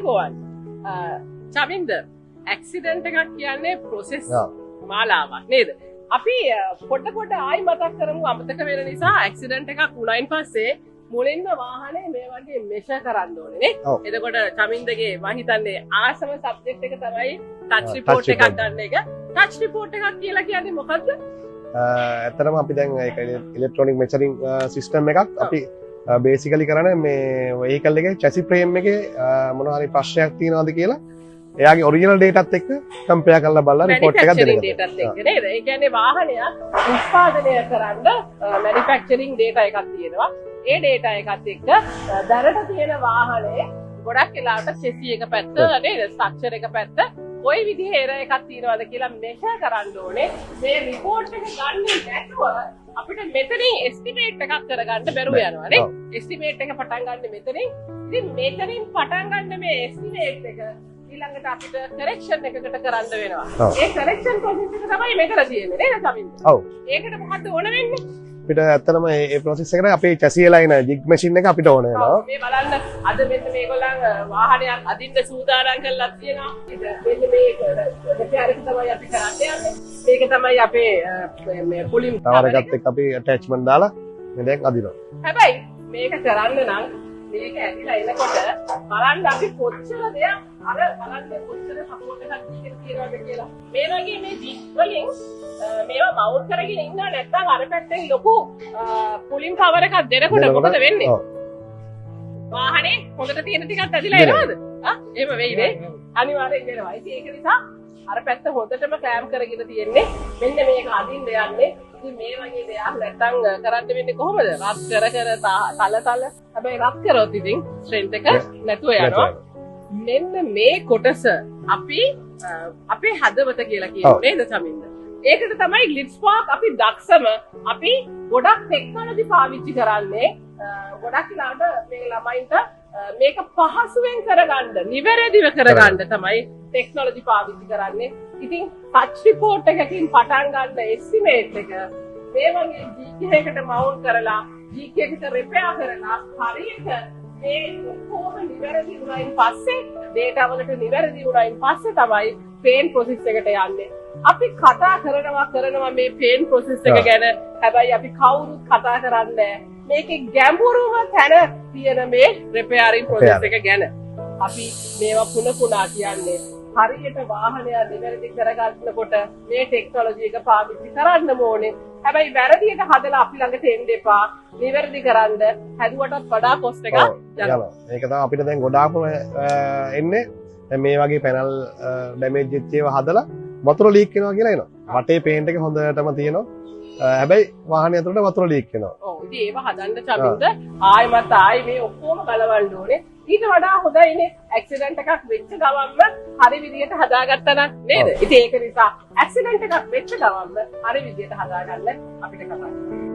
ගෝවන් Chaminda accident එකක් කියන්නේ process මාලාවක් නේද? අපි පොඩ ආයි මතක් කරමු අමතක වෙන නිසා ඇක්සිඩන්ට් එකක් වුණායින් පස්සේ මුලින්ම වාහනේ මේ වගේ මෙෂර් කරන්න ඕනේ නේ. එතකොට චමින්දගේ මම හිතන්නේ ආසම සබ්ජෙක්ට් එක තමයි ටච් රිපෝට් එකක් ගන්න එක. ටච් රිපෝට් එකක් කියලා කියන්නේ මොකද්ද? ඇත්තටම අපි දැන් ඒක ඉලෙක්ට්‍රොනික මෙචරින් සිස්ටම් එකක් අපි බේසිකලි කරන්නේ මේ වෙහිකල් එකේ චැසි ෆ්‍රේම් එකේ මොනවා හරි ප්‍රශ්නයක් තියෙනවද කියලා එයාගේ ඔරිජිනල් ඩේටාත් එක්ක කම්පෙයාර් කරලා බලලා රිපෝට් එකක් දෙන්න. ඩේටාත් එක්ක නේද? ඒ කියන්නේ වාහනයක් උත්පාදනය කරන්න මැනුෆැක්චරින් ඩේටා එකක් තියෙනවා. ඒ ඩේටා එකත් එක්ක දැනට තියෙන වාහනේ ගොඩක් වෙලාවට චෙසි එක පැත්ත නේද? ස්ට්‍රක්චර් එක පැත්ත කොයි විදිහේ එරර් එකක් තියෙනවද කියලා මෙෂර් කරන්න ඕනේ. මේ රිපෝට් එක ගන්නේ නැතුව අපිට මෙතනින් එස්ටිමේට් එකක් කරගන්න බැරුව යනවා නේ. එස්ටිමේට් එක පටන් ගන්න මෙතනින්. ඉතින් මෙතනින් පටන් ගන්න මේ එස්ටිමේට් එක ඊළඟට අපිට කරෙක්ෂන් එකකට කරන්න වෙනවා. ඒ කරෙක්ෂන් ප්‍රොසෙස් එක තමයි මෙතන තියෙන්නේ නේද චමින්ද? ඔව්. ඒකට මොකද්ද ඕන වෙන්නේ? අපිට ඇත්තටම මේ ප්‍රොසෙස් එකට අපේ චැසි ලයින ජිග් මැෂින් එක අපිට ඕන වෙනවා. මේ බලන්න අද මෙන්න මේගොල්ලන් වාහනයක් අදින්න සූදානම් කරලා තියෙනවා. මෙන්න මේ රිපෙයාර් එක තමයි අපි කරන්න යන්නේ. මේක තමයි අපේ මේ පුලිම් ටවර් එකත් එක්ක අපි ඇටැච්මන්ට් දාලා මේ දැන් අදිනවා. හැබැයි මේක කරන්න නම් මේක ඇදිලා එනකොට බලන්න අපි කොච්චර දෙයක් අර බලන්න කොච්චර සපෝට් එකක් තියෙනවද කියලා. මේ වගේ මේ ජිග් වලින් මේවා මවුට් කරගෙන ඉන්න නැත්නම් අර පැත්තෙන් ලොකු පුලින් පවර් එකක් දෙනකොට මොකද වෙන්නේ? වාහනේ හොඳට තියෙන ටිකක් ඇදිලා එනවද? එහෙම වෙයිනේ. අනිවාර්යෙන් වෙනවා. ඉතින් ඒක නිසා අර පැත්ත හොඳටම ක්ලෑම් කරගෙන තියෙන්නේ. මෙන්න මේක අදින්න යන්නේ. ඉතින් මේ වගේ දෙයක් නැත්නම් කරන්න වෙන්නේ කොහොමද? රත් කර තල. හැබැයි රත් කරොත් ඉතින් ස්ට්‍රෙන්ත් එක නැතුව යනවා. මෙන්න මේ කොටස අපි අපේ හදවත කියලා කියන්නේ නේද චමින්ද? ඒකට තමයි ග්ලිට්ස් පාක් අපි දක්ෂම අපි ගොඩක් ටෙක්නොලොජි පාවිච්චි කරන්නේ ගොඩක් ලාට මේ ළමයින්ට මේක පහසුවෙන් කරගන්න නිවැරදිව කරගන්න තමයි ටෙක්නොලොජි පාවිච්චි කරන්නේ. ඉතින් ටච් රිපෝට් එකකින් පටන් ගන්න එස්ටිමේට් එක මේ වගේ GK එකට මවුන්ට් කරලා GK එකට රිපෙයාර් කරලා හරියට මේ කොහොම නිවැරදි වුණායින් පස්සේ ඩේටා වලට නිවැරදි වුණායින් පස්සේ තමයි පේන් ප්‍රොසෙස් එකට යන්නේ. අපි කතා කරනවා මේ පේන් ප්‍රොසෙස් එක ගැන. හැබැයි අපි කවුරුත් කතා කරන්නේ මේකේ ගැඹුරුම තැන තියෙන මේ රිපෙයාරින් ප්‍රොසෙස් එක ගැන. අපි මේවා පුනා කියන්නේ හරියට වාහනය නිවැරදි කරගන්නකොට මේ ටෙක්නොලොජි එක පාවිච්චි කරන්න ඕනේ. හැබැයි වැරදියට හදලා අපි ළඟට එන්න එපා. නිවැරදි කරන්න හැදුවටත් වඩා කොස්ට් එකක් යනවා. ඒක තමයි අපිට දැන් ගොඩාක්ම එන්නේ. දැන් මේ වගේ පැනල් ඩැමේජ් වෙච්ච ඒවා හදලා වතුර ලීක් වෙනවා කියලා එනවා. වටේ පේන්ට් එක හොඳටම තියෙනවා. හැබැයි වාහනය ඇතුළට වතුර ලීක් වෙනවා. ඔව්. ඉතින් ඒව හදන්න චමින්ද ආයෙමත් මේ ඔක්කොම ගලවන්න ඕනේ. ඊට වඩා හොඳයිනේ ඇක්සිඩන්ට් එකක් වෙච්ච ගමන්ම හරි විදියට හදාගත්තා නම් නේද? ඉතින් ඒක නිසා ඇක්සිඩන්ට් එකක් වෙච්ච ගමන්ම හරි විදියට හදාගන්න අපිට කතා කරන්න.